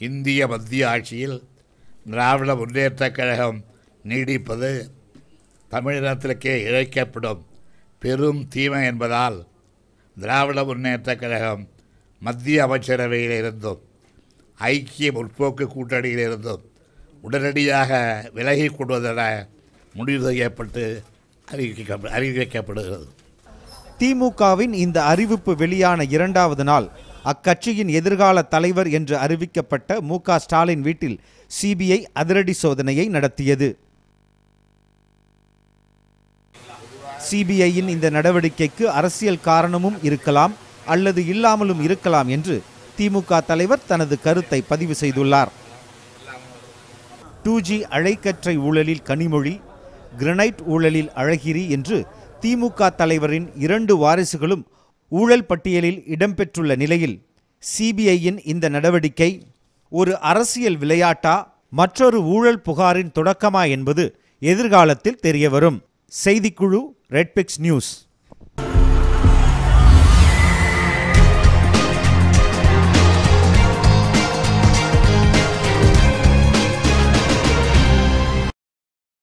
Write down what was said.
இந்திய மத்திய ஆட்சியில் திராவிட முன்னேற்றக் கழகம் நீடிப்பது தமிழினத்திற்கே இழைக்கப்படும் பெரும் தீமை என்பதால் திராவிட முன்னேற்றக் கழகம் மத்திய அமைச்சரவையில் இருந்தும் ஐக்கிய முற்போக்கு கூட்டணியில் இருந்தும் உடனடியாக விலகிக் கொள்வதென முடிவு செய்யப்பட்டு அறிவிக்கப்படுகிறது. திமுகவின் இந்த அறிவிப்பு வெளியான 2வது நாள் அக்கட்சியின் எதிர்கால தலைவர் என்று அறிவிக்கப்பட்ட மு.க. ஸ்டாலின் வீட்டில் சிபிஐ அதிரடி சோதனையை நடத்தியது. சிபிஐயின் இந்த நடவடிக்கைக்கு அரசியல் காரணமும் இருக்கலாம் அல்லது இல்லாமலும் இருக்கலாம் என்று திமுக தலைவர் தனது கருத்தை பதிவு செய்துள்ளார். 2G அழைக்கற்றை ஊழலில் கனிமொழி, கிரனைட் ஊழலில் அழகிரி என்று திமுக தலைவரின் 2 வாரிசுகளும் ஊழல் பட்டியலில் இடம்பெற்றுள்ள நிலையில் சிபிஐயின் இந்த நடவடிக்கை ஒரு அரசியல் விளையாட்டா, மற்றொரு ஊழல் புகாரின் தொடக்கமா என்பது எதிர்காலத்தில் தெரியவரும். செய்திக்குழு, ரெட்பிக்ஸ் நியூஸ்.